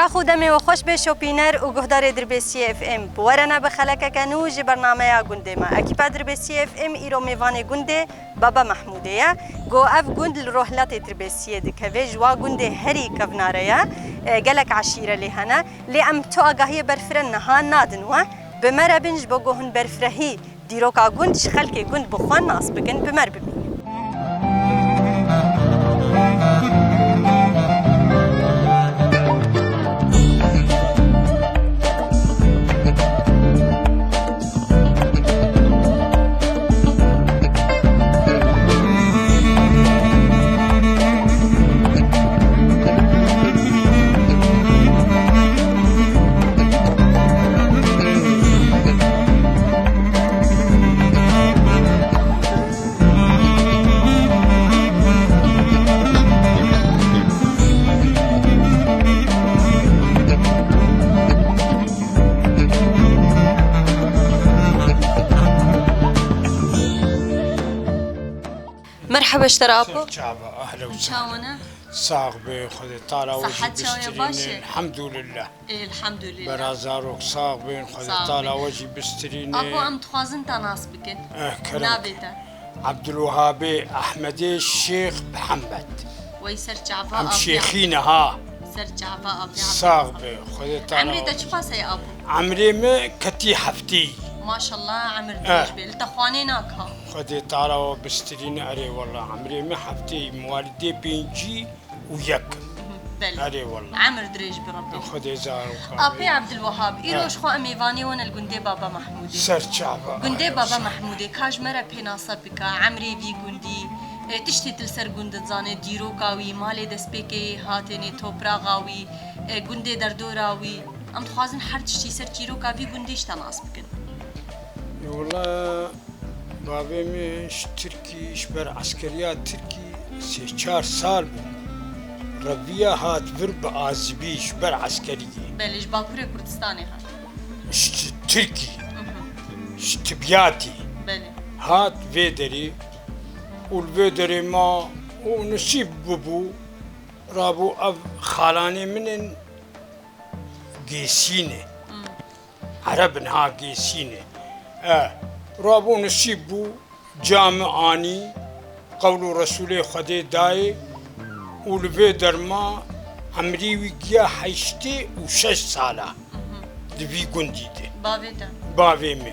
شاخو دمي وخوش بشوبينر وجهدار دربسي اف ام بورنا بخلك كانو جي برنامج جندي ما اكيد دربسي اف ام ايرو ميفاني جندي بابا محمودية جو اف جند الروحلات دربسي دكافي جوا جندي هري كفناريا جالك عشيرة لهنا لأم تو أجاهي برفرن ها نادنوا بمر بنج بجوهن برفرهي ديروكا جند شخلك جند بخوان ناس بجن بمر بمين مرحبا اشترابو اهلا وسهلا شاونا صاغ بخذ طالع صحتك يا باشا الحمد لله الحمد لله برازاروك صاغ بين خذ طالع وجهي بستريني ابو ام تخازن تناس بكن كلام نابتا عبد الوهاب احمدي الشيخ محمد ويسر جعفا ام شيخينا ها سر جعفا ابي صاغ بخذ طالع عمري تشباس يا ابو عمري ما كتي حفتي ما شاء الله عمر ديش بيل تخواني ناكها خذ طالع وبستريني اري والله عمري ما حفتي موالدي بينجي ويك اري والله عمر دريج بربي خذ زار ابي عبد الوهاب ايروش خو اميفاني وانا الجندي بابا محمودي سر شعبا جندي بابا محمودي كاج مرا بيناسا بكا عمري في جندي تشتي تلسر جند زانه ديروكاوي مالي دسبيكي هاتني توبراغاوي جندي دردوراوي ام تخازن هر تشتي سر ديروكاوي جنديش تناس بكن والله بابي مش تركي اشبر عسكريات تركي سي 4 سال ربيا هات برب ازبي اشبر عسكري بلش باكوري كردستاني ها تركي اشتبياتي بلي هات فيدري والفيدري ما ونسيب ببو رابو اب خالاني من قيسينه عربنها قيسينه رابو نسيبو جامعاني قول رسول خدي داي ولفي درما عمري ويجيا حيشتي وشش سالة دبي قندي دي بافي مي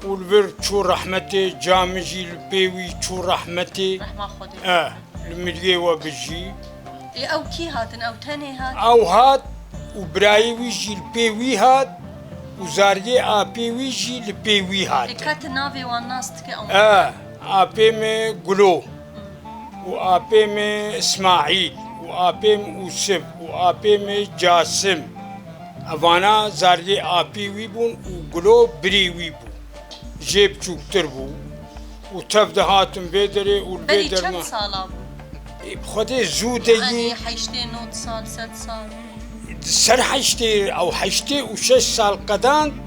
ولفير شو رحمتي جامجي البيوي شو رحمتي رحمة خدي الملية وبجي او كي هاتن او تاني هات او هات وبراي ويجي البيوي هات وزارجي آبي ويجي لبيوي هات كات نافي والناس تكي آبي مي قلو وآبي مي إسماعيل وآبي مي أوسف وآبي مي جاسم أفانا زارجي آبي ويبون وقلو بري ويبون جيب شوكتر بو وتفده هاتم بيدري والبيدر ما بري كم سال أبو؟ بخدي زودي يعني حيشتي نوت سال 6 سال سر حيشتي او حيشتي وشش سال قدان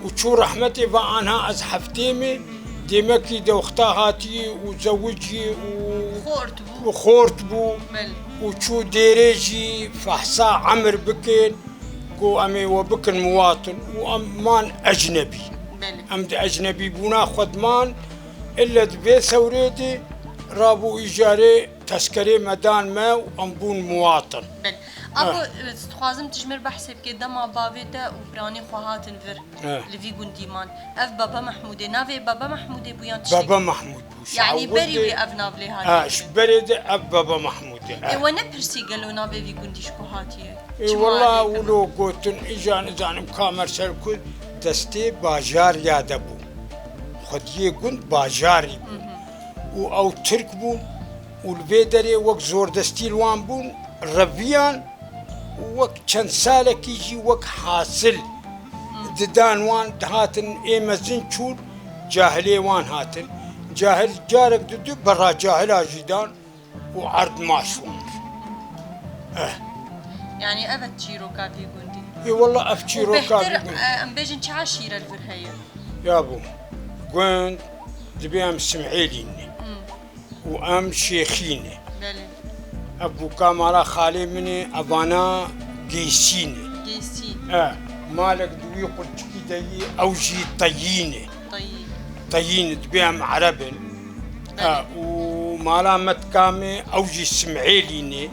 وشو رحمتي بانها از حفتيمي ديمكي دو اختاهاتي وزوجي وخورت بو وشو ديريجي فحصا عمر بكن كو امي وبكن مواطن وامان اجنبي امد اجنبي بونا خدمان الا دبي ثوريدي رابو ايجاري تسكري مدان ما وامبون مواطن ابو تخوازم تجمر بحسب كده ما بابيتا وبراني خواهات انفر لفي قنديمان اف بابا محمودي نافي بابا محمودي بويان تشتي بابا محمود يعني بري وي اف نافلي هاي شبري دي اف بابا محمودي وانا برسي قالوا نافي في قنديش كوهاتي والله ولو قوتن اجان زانم كامر سركو دستي باجار يادبو خديه قند باجاري و او ترك بون والبيدري وك زور دستي الوان بون ربيان وك چند سالك يجي وك حاصل ددان وان هاتن ايمزن چون جاهلي وان هاتن جاهل جارك ددو برا جاهل اجدان وعرض ماشون يعني ابد تشيروكا في قندي اي والله افتشيروكا في قندي ام بيجن تعاشير الفرهيه يا ابو قند دبي ام سمعيليني وام شيخيني ابو كامارا خالي مني ابانا قيسيني قيسين مالك دوي قلت كده أوجي طييني طيب طيين تبيهم عربن ومالا متكامي أوجي السمعيليني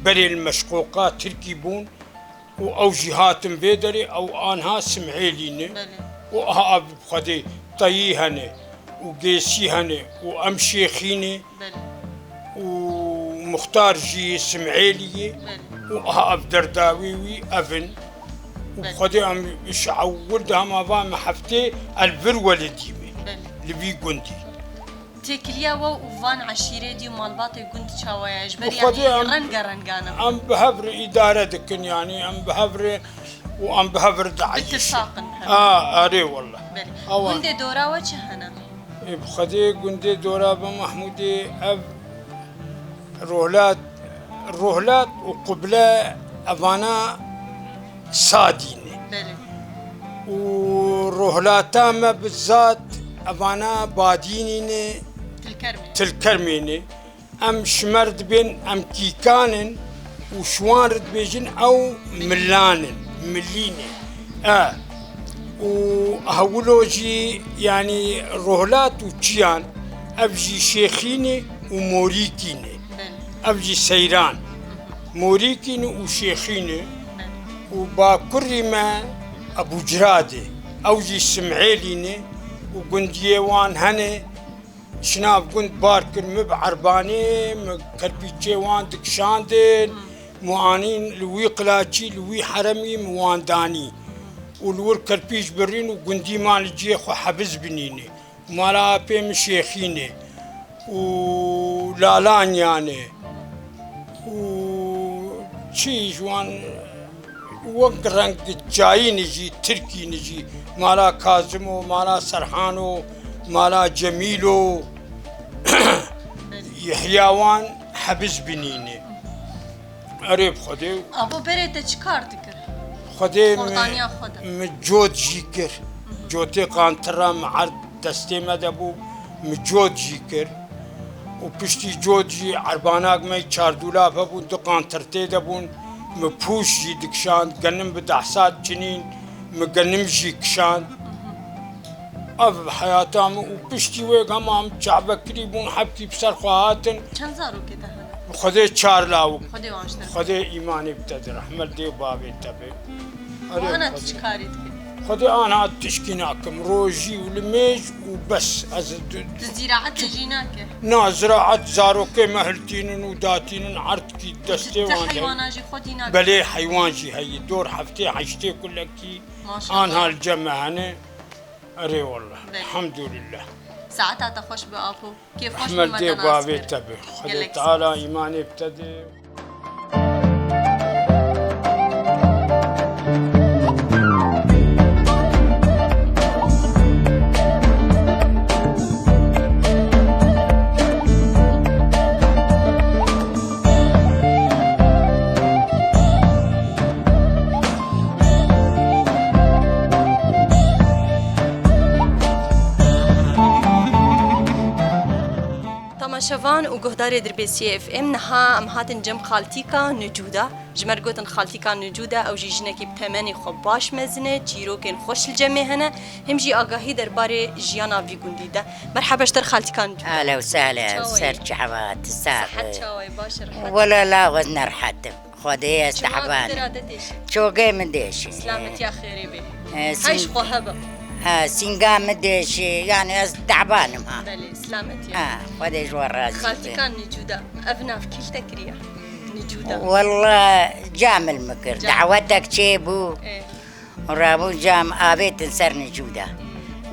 بري المشقوقات تركيبون وأوجي هاتم بيدري أو أنها سمعيليني وها بخدي طييهني وقيسيهني وأمشيخيني ومختار جي سمعيلي وها بدرداوي أبن وخدي أم يشعودها ما بام حفتي البر ولديمي اللي بي قندي تكليا وفان عشيرة دي مالباطي قند شوايا جبري وخدي يعني رنقانا أم بهبر إدارة دكن يعني أم بهبر وأم بهبر دعيش باتفاق أري والله قند دورا وجهنا بخدي قندي دورا بمحمودي أب روهلات وقبلة أفانا صاديني وروهلاتاما بالذات أفانا بادينيني تلكرميني أم شمرد بين أم كيكانن وشوارد بيجن أو مليني وهولوجي يعني روهلات وتشيان أبجي شيخيني وموريكيني أبجي سيران موريكيني وشيخيني وباكرما أبو جرادي أوجي السمعيليني وقنديوان هني شناب قند باركر مبعرباني مكربيتشيوان دكشاندين موانين لوي قلاتشي لوي حرمي موانداني والور كربيش برين وقندي مال جيخ وحبز بنيني ومالا بيم شيخيني ولالان يعني وشي جوان وقرنق جاي نجي تركي نجي مالا كاظمو مالا سرحانو مالا جميلو يحياوان حبز بنيني قريب خدي ابو بريت چکار دکر خدي خردانيا خدا مجود جيكر جوتي قانترا معرض دستي مدبو مجود جيكر وبشتي جودجي عرباناك مي چار دولاب هبون دو قانترتي دبون مبوش جي دكشان قنم بدحسات جنين مقنم جي كشان أف حياتام وبشتي ويق همام جعبة كريبون حبكي بسر خواهاتن چند زارو كده هنا خدي چار لاو خدي وانشتر خدي إيماني بتدر رحمل دي بابي تبي وانا تشكاري دكر خدي أنا تشكيناكم روجي ولميج وبس الزراعة تجيناك نا زراعة زاروكي مهلتين وداتين عرضكي دستي وانت حيواناجي خديناك بلي حيوانجي هي دور حفتي عشتي كلكي ما شاء الله أنا هالجمع هنا أري والله الحمد لله ساعتها تخش بأبو كيف خوش أحمد دي بمدى بابي تبي خدي تعالى إيماني ابتدي شوان و گهدار دربیسی اف ام نها ام هاتن جم خالتیکا نجودا جمر گوتن خالتیکا نجودا او جیجنکی بتمنی خوب باش مزنه چیروکن خوش الجمع هنا هم جي آگاهی درباره جیانا وی گندیده مرحبا اشتر خالتیکا نجودا اهلا وسهلا سر جحوات الساعة صحت شوي باشر ولا لا وزن رحتم خدي استحبان شو قيم ديش سلامت يا خيري بي هايش هايش قهبة سنقام ديش يعني تعبان ما بلي سلامت يا خدي جوار راسي خالتي كان نجودا أبنا في كل تكريا نجودا والله جام المكر دعوتك شيبو ورابو جام آبي تنسر نجودا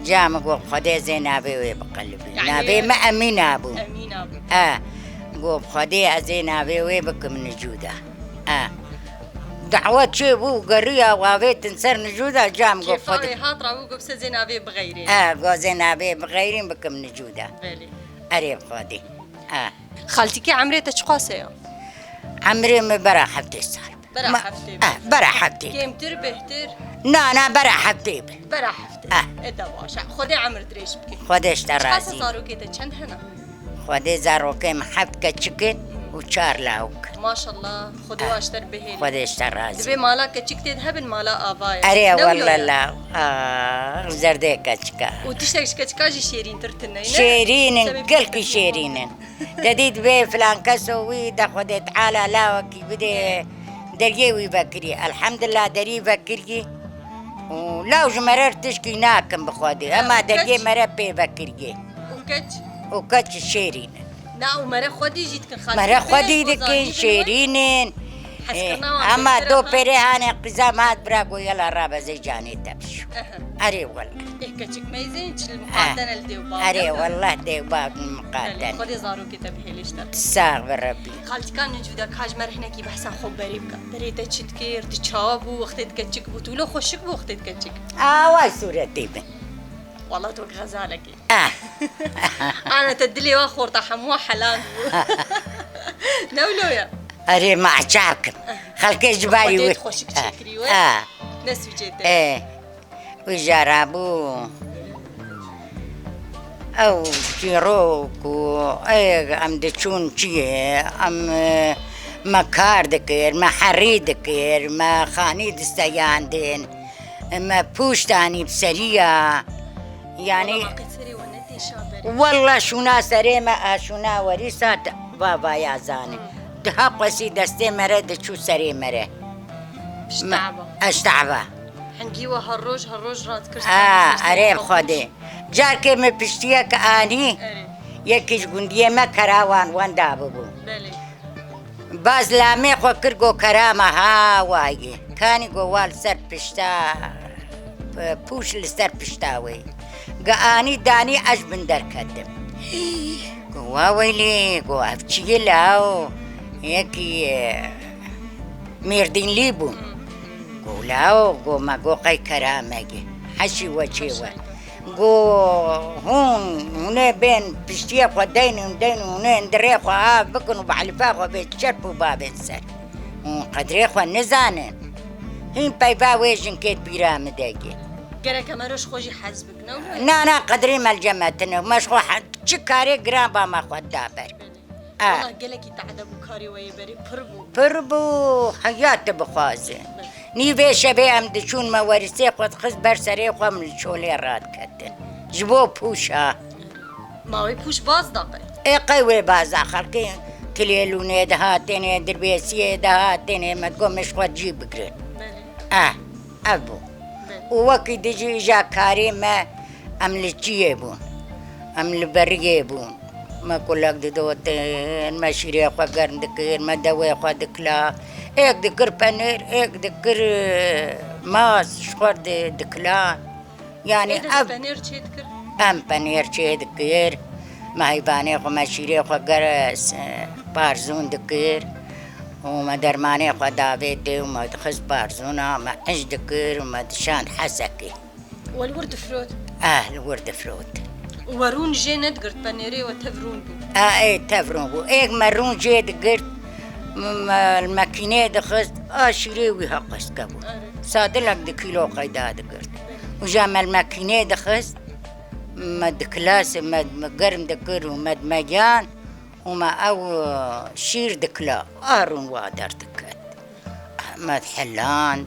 جام قوب خدي زين آبي ويبقلبي نابي ما أمين أبو أمين أبو قوب خدي زين آبي ويبقم نجودا دعوات شيبو قرية وآبي تنسر نجودا جام قوب خدي كيف هات رابو قوب سزين آبي بغيرين قوب زين آبي بغيرين بكم نجودا بلي أريب خدي خالتي كي عمري تشقاسة يا عمري برا حفتي صار برا حفتي برا حفتي كيم تربه تر نا برا حفتي برا حفتي إدا باشا خدي عمر دريش بكي خديش ترازي خاصة صاروا كده چند هنا خدي زاروكي محفت كتشكن وشار لاوك ما شاء الله خدوا اشتر بهيل خودش ترازي دبي مالا كتشك تذهبن مالا آبايا أري والله لا زردي كتشكا وتشتكش كتشكاجي شيرين ترتنا شيرين كلك شيرين جديد بي فلان كسوي دا خدي تعالى لا وكي بدي دريوي بكري الحمد لله دري بكري ولا وجمرر تشكي ناكم بخودي اما دري مرة بي بكري وكتش شيرين لا ومرة خودي جيت كن خالتي مرة خودي دكين شيرين اما دو بريهاني قزامات براقو يلا رابا زي جاني تبشو اري والله كتشك ميزين المقادنة الديوبا اري والله ديوبا المقادنة خودي زارو كتب هيليشتا تستغفر ربي خالتي كان نجودا كاج مرحنا كي بحسن خوب بريبكا بريتا تشتكير تشابو وقتت كتشك بوتولو خوشك بو وقتت كتشك واي صورتي بن والله توك غزالك انا تدلي واخور طحموا حلال نولويا اري مع شاكم خلك جبالي وديت خوشك تشكري ناس وجيت وجربو او تيروكو ام دشون شي ام ما كار دكير ما حري دكير ما خاني دستياندين ما بوشتاني بسرية يعني والله شونا سري ما شونا وريسات بابا يا زاني ده قصي دستي مرد شو سري مره اشتعبه حنجيوا هالروج رات كرسي اريم خودي جارك ما بشتيك اني يكيش قنديه ما كراوان وان دابو باز لامي خو كرغو كرامه ها واي كاني قوال سر بشتا بوش لسر بشتاوي قاني داني اجبن در كدم قوا ويلي قوا افتشي لاو يكي ميردين ليبو قولاو قو ما قو قي كرامه حشي وجيوا قو هون هنا بين بشتيه خدين هنا ندري خو بكنوا بعلفا خو بيتشربوا بابن سر قدري خو نزانن هين بايبا ويجن كيت بيرام داقي قرا كمروش خوجي حزبك نو نا قدري مال جماعتنا مش خو تشكاري قرابا ما خو دابر والله قالك يتعذبوا كاري ويبري بربو حياة بخازن نيفي شبي ام دشون ما ورثي خد خز برسري خو من شولي راد كتن جبو بوشا ما وي بوش باز دقي اي قوي باز خلقي كليلوني دهاتين دربيسيه دهاتين ما تقومش خو تجيب بكرين ابو ووقت دجي جا كاري ما املتشيه بون امل بريه بون ما كلك دوتين ما شيري خو قرندكين ما دوي خو دكلا ايك دكر بانير ايك دكر ماس شخور دكلا يعني بانير تشي دكر بانير تشي دكر ما هي باني خو ما شيري خو قرس بارزون دكر وما درماني خو دافيدي وما دخز بارزونا ما اش دكر وما دشان حسكي والورد فروت الورد فروت ورون جينت قرت بانيري وتفرون بو اي تفرون بو ايك مرون جيد قرت الماكينة دخست شيريوي هقس كابو صادلك دكيلو قيداد قرت وجامع الماكينة دخست مد كلاس مد قرم دكر ومد مجان وما او شير دكلا ارون وادر دكت مد حلان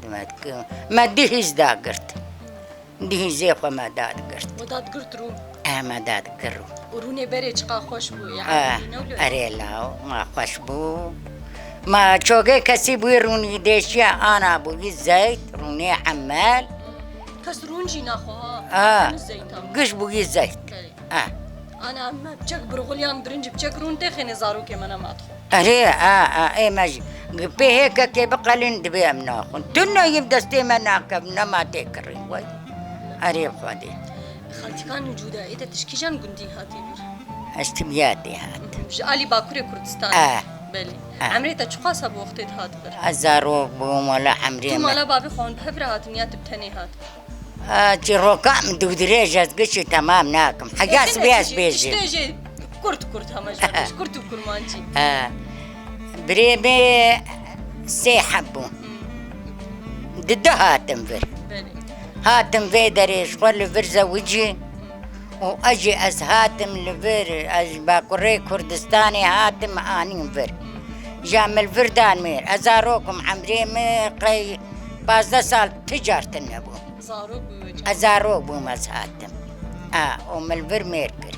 مد دهيز دا قرت دهيز زيخو ما داد قرت وداد قرت روم ما داد قرو وروني بري چقا خوش بو يعني اريلاو ما خوش بو ما شوقي كسي بوي روني ديشيا انا بوي زيت روني حمال كس رونجي ناخوها قش بوي زيت انا ما بجك برغليان برنج بجك رون تخني زارو كمان ما ادخل اري اي ماجي بي هيك كي بقلن دبي امناخ تنا يبدستي مناك ما تكرين وي اري خدي خالتي كان وجوده اذا تشكيجان قندي هاتي بير اشتبياتي هات علي باكوري كردستان بله عمريتا چقا سب وقتت هات بر ازارو بوم ولا عمري تو مالا بابي خون بهبر هات نيات بتني هات جروكا مدودريجة قشي تمام ناكم حاجات بياس بيجي اشتاجي كرت همج كرت وكرمانجي بريبي سي حبو ضد هاتم فر هاتم في دريش قول فرزة وجي واجي از هاتم لفر از باكوري كردستاني هاتم اني فر جام الفردان مير أزاروكم عمري قي 15 سال تجارة النبو زاروك بوجه أزاروك بو مزهاتم أم الفرمير كر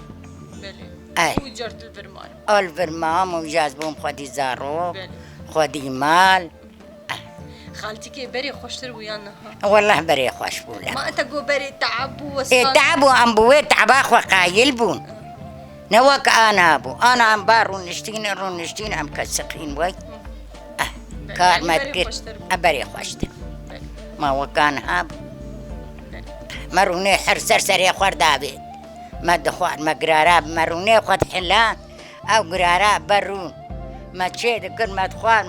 بله وجرت الفرمان الفرمام وجازبهم خدي زاروك بله خدي مال خالتي كي بري خوشتر ويانا والله بري خوش بولا ما انت جو بري تعب وصل تعبوا أم بوي تعباخ وقايل بون نوك أنا أبو أنا أم بارون نشتين أم كسقين وي كار ما تكر أبري خوشتر ما وكان هاب مروني حرسر سري خوار دابي ما دخوار ما قراراب مروني خد حلان أو قراراب برون ما تشي ذكر ما دخوار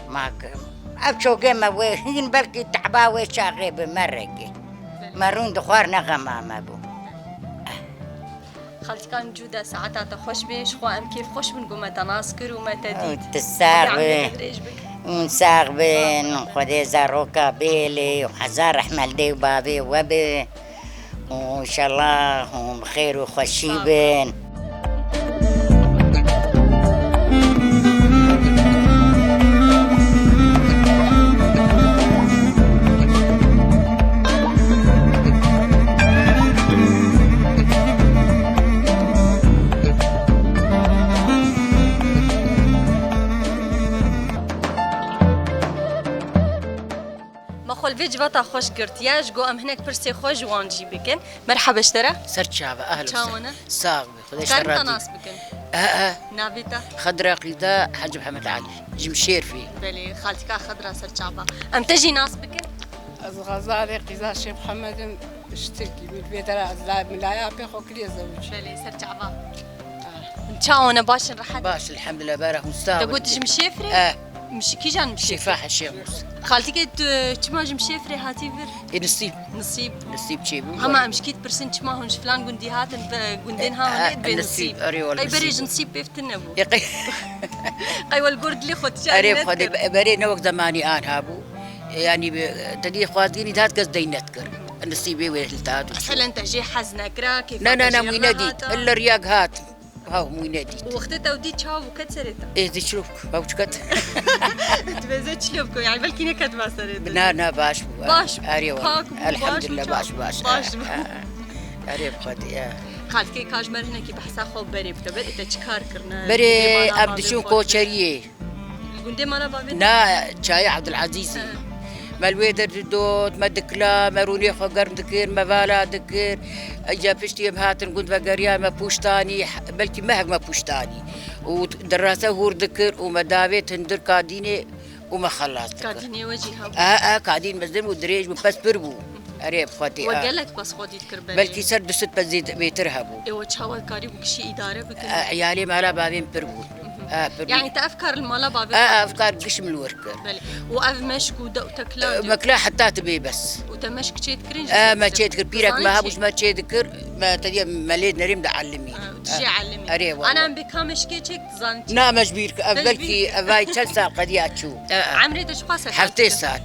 ما أبشوقي ما وين بلكي تعباوي شاغي بمرقي مرون دخوار نغمة ما بو خالتي كان جودة ساعتها خوش بيش خو ام كيف خوش من قومة تناسكر وما تديد تساغبي ونساغبين وخدي زاروكا بيلي وحزار رحمل دي وبابي وبي وإن شاء الله هم بخير وخشيبين الفيج بطا خوش قرتياج جو ام هناك برسي خوش وانجي بكن مرحبا اشترى سرت شعبة أهلا شاونا صاغبي خذي كان شراتي تناس بكن نافيتا خضرا قيدا حاج محمد علي جمشير فيه بلي خالتي كا خضرا سر شعبة ام تجي ناس بكن از غزالي قيزا شيخ محمد اشتكي من البيت من لا بيخو كل زوج بلي سر شعبة شاونا باش نرحت باش الحمد لله بارك مستوى تقول تجي مشيفري مش كي جان مشيفري شفاح الشيخ موسى خالتي كي تما جي مشيفري هاتي فر نصيب شيبو هما مشكيت برسنت ما هونش فلان قندي هاتن قندين ها هون نصيب أريول اي بريج نصيب بيفتنبو يقي قي والقرد اللي خد شان أريب خدي بري نوك زماني آن هابو يعني تدي خواتيني تهات قصدي نتكر النصيبي ويلتاد هل انت جي حزنك را كيف لا ويناديت الا رياق هات هاو ويناديت وقتها ودي تشاو وكتسرتها ايه دي شلوك هاو شكت تبزت شلوبكم يعني بلكي نكت ما سرت نا باش أريوة الحمد لله باش أريب خدي خالد كي كاجمر هنا كي بحسا خو بري بتبر انت تشكار كرنا بري عبد شو كوتشريه قندي ما بابين نا شاي عبد العزيز مالويدر دوت ما دكلا مروني خو قرم دكير ما بالا دكير اجا بشتي بهاتن قند بقريا ما بوشتاني بلكي مهق ما بوشتاني ودراسة هور دكر وما داويت هندر كاديني وما خلص كاديني وجهها كادين مزدم ودريج وبس بربو أريب خدي وقالك بس خدي تكربلي بلكي سر دست بزيد بيترهبو ايوه تشاول كاري وكشي إدارة بكن عيالي مالا بابين بربو يعني انت افكار المالا بابين افكار قشم الوركر واف مشك وتكلا مكلا حتى تبي بس وتمشك تشي تكرنج ما تشي تكر بيرك ما هبوش ما تشي تكر ما تدي مليد نريم دا علمي تجي علمي أريوة انا بكامش كي تشيك تزانتي نا مجبيرك بلكي باي تشنسا قديات شو عمري دش قاسة حفتي ساعات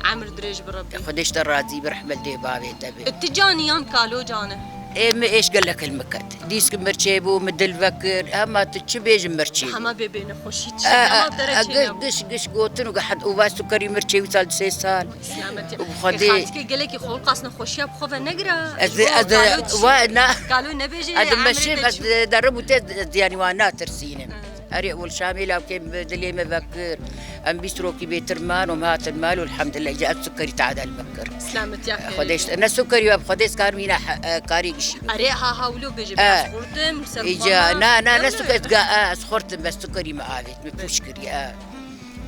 عمر دريج بربي خديش الراضي برحمة دي بابي تبي التجاني يان كالو جانا ايش قال لك المكت ديسك مرشيبو مدل فكر اما تشبيج مرشيبو حما بيبين خوشي تشي قش قوتن وقحد وباس سكري مرشيبو سال 6 سال سلامتي وخدي خالتي قال لك خول قاسنا خوشيا بخوفا نقرا وانا قالوا نبيجي هذا ماشي بس دربوا يعني وانا ترسينم أري والشاملة وكيم دليل مفكر أم بيسروكي بيترمان ومهات المال والحمد لله جاء السكري تعادل المكر سلامت يا أخي خديش أنا السكري واب خديش كار مينا كاري قشي أري هاولو بيجي بسخورتم إجا نا سكري سخورتم بس سكري ما عابت مبوشكري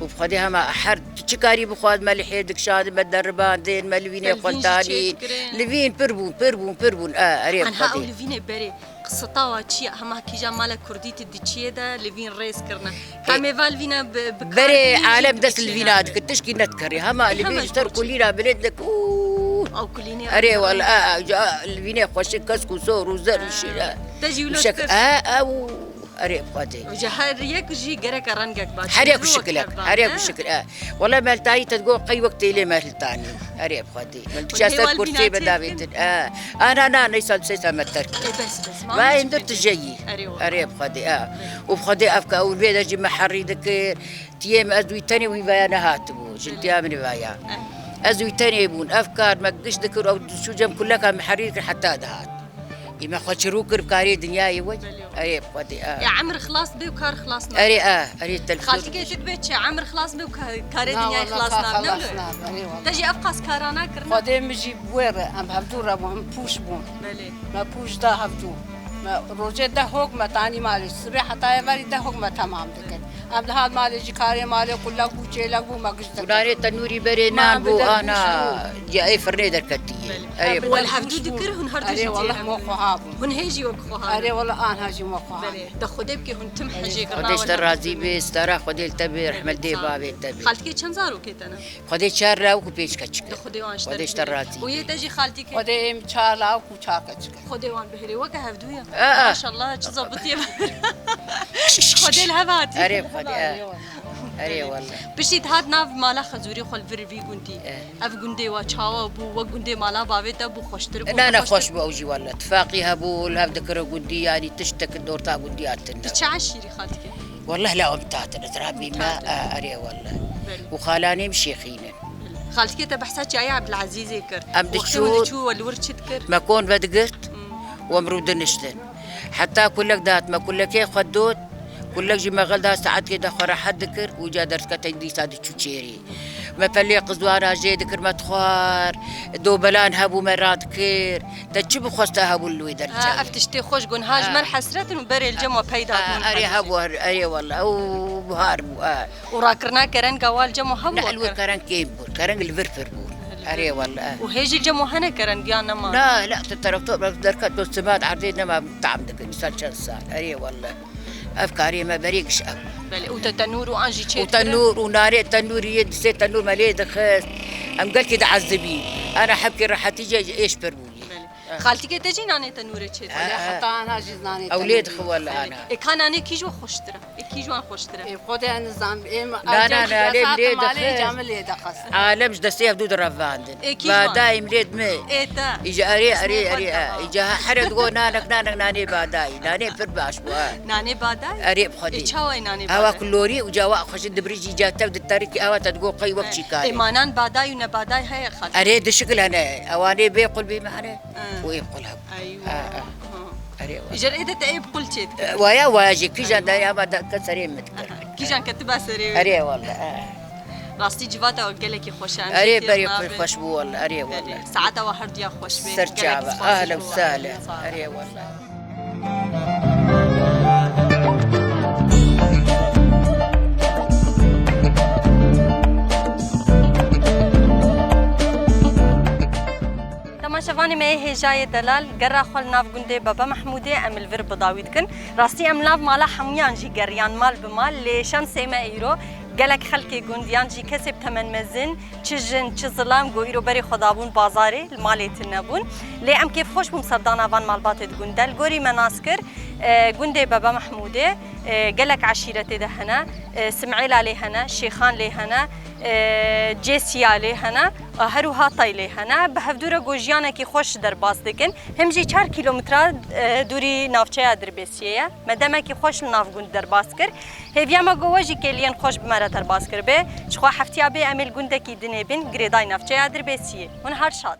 وبخديها ما أحر تشكاري بخواد ملحي دكشاد بدربان دين ملويني قلتاني لفين بربون أري أنا هاول لفين بري قصة واتشي هما كيجا مالا كرديت الديتشي ده لفين ريس كرنا همي فالفينا بري عالم دس الفينات كنتشكي نتكري هما لفين اشتركوا لينا بلدك أو كليني أري ولا الفينا خوش كسكو صور وزر وشي تجي ولا أو اريب خدي وجهر يك جي جرك رنجك بعد حريك وشكلك حريك وشكل والله مالتاي تقول قي وقت لي مالتاني اريب خدي مالتشاسات كرسي بدابيت انا نيسال سيسا مترك بس ما يندرت جيي اريب خدي وبخدي افكا اول بيد اجي محري ذكر تيام ازوي تاني وي بيانات بو جلتي امني بايا ازوي تاني يبون افكار ما قدش ذكر او شو جم كلها كان محريك حتى دهات ما خشروك بكاري دنياي وي اريب خدي يا عمر خلاص بي وكار خلاص اري اري التلفزيون خالتي كي تثبت عمر خلاص بي وكاري دنياي خلاص ناب تجي افقاس كارانا كرنا خدي مجي بوير ام هفدو ربو ام بوش بون ما بوش دا هفدو ما روجه ده حكم تاني مالي صبح حتى مالي ده حكم تمام دكت ام ده مالي جكاري مالي كلك بوجه لك بو ما قشت وناري تنوري برينان بو انا جاي فرني دركتي اري والحفدو ذكر هن هردو اري والله مو خهاب هن هيجي وخها اري والله انا هاجي مو خهاب ده خدي بكي هن تم حجي خديش ترازي بس ترى خدي التبي رحمل دي بابي التبي خالتي كم زارو كيتنا خدي شهر راو كبيش كتشك ده خدي وان خديش ترازي وهي تجي خالتي كي خدي ام چالا وكوچاكچ خدي وان بهري وك هفدويا ما شاء الله تظبطي خدي الهباتي اري خدي اري والله بشيت هاد ناف مالا خزوري خل فيرفي غوندي اف غوندي وا چاوا بو و غوندي مالا باويتا بو خوشتر انا خوش بوجي والله اتفاقي هبو الهب ذكر غوندي يعني تشتك الدور تا غوندياتنا تشعشيري خالتك والله لا امتات ترابي ما اري والله وخالاني مشيخينا خالتك تبحثات يا عبد العزيز يكر عبد الشو شو والورد شتكر ما كون بدقرت ومرود نشتن حتى كلك دات ما كلك خدوت كلك جي مغلدها ساعات كده خرا حد ذكر وجا درس كتيدي سادي تشوتشيري ما فلي قزوانا جي ذكر ما تخار دو بلان هبو مرات كير تجيب خوستا هبو اللي درجة افتشتي خوش قن هاج مر حسرت وبري الجمع بيدا اري هبو اري والله او بهار وراكرنا كرن قوال جمع هبو نحلو كرن كيبور كرن الفرفر اري والله وهيجي الجمع هنا كرن ديانا ما لا تتركتو دركات دوسمات عرضينا ما بتعمدك مثال شنسال اري والله افكاري ما بريقش بل وتنور وانجي تشيت وتنور وناري تنور يد سي تنور مالي دخل ام قال كده عذبي انا حبكي راح تيجي ايش بربوني خالتي كي تجي ناني تنور تشيت حتى انا جزناني اولاد خوال انا كان انا كيجو خوشترا كيجو خوشترا خدي انا نظام لا ليه مالي جامل ليه دخس عالمش دسيه بدود رفاندن ما دايم ليد مي ايتا يجي اري يجي حرد غو نانك ناني باداي ناني فرباش ناني باداي اري بخدي تشاوي ناني باداي هوا كلوري وجوا خش الدبريجي جات تبد التاريخ هوا تقول قي وقت شيكاي ايمانان باداي ونباداي هي خالتي اريد الشكل انا اواني بيقول بي معنا ويقولها ايوه اريد اجر ايدا تعيب قلت ويا واجي كي جان داي ابا كسرين متكر كي جان كتبها سري اري والله راستي جواتا وقالك خوشان اري بري خوش بو والله اري والله ساعتها وهرد يا خوش بي سرجابه اهلا وسهلا اري والله شواني ما هي جاي دلال قرا خل ناف قندي بابا محمودي ام الفر بضاويدكن راستي ام ناف مالا حميان جي قريان مال بمال لشان سيما ايرو قالك خلقي قنديان جي كسب تمن مزن تشجن تشظلام قو ايرو بري خدابون بازاري المالي تنبون لي ام كيف خوش بمسردانا فان مالباتي قندل قوري مناسكر قندي بابا محمودي قالك عشيرتي دهنا سمعيلا ليهنا شيخان ليهنا جيسيا ليهنا هروها طاي ليهنا بهفدورا گوجيانا كي خوش درباس دكن هم جي 4 كيلومتر دوري نافچه دربسيه مدام كي خوش ناف گوند درباس كر هيفيا ما گوجي كلين خوش بمره درباس كر به شخوا حفتيا به عمل گوند كي دنيبن گريداي نافچه دربسيه ون هر شاد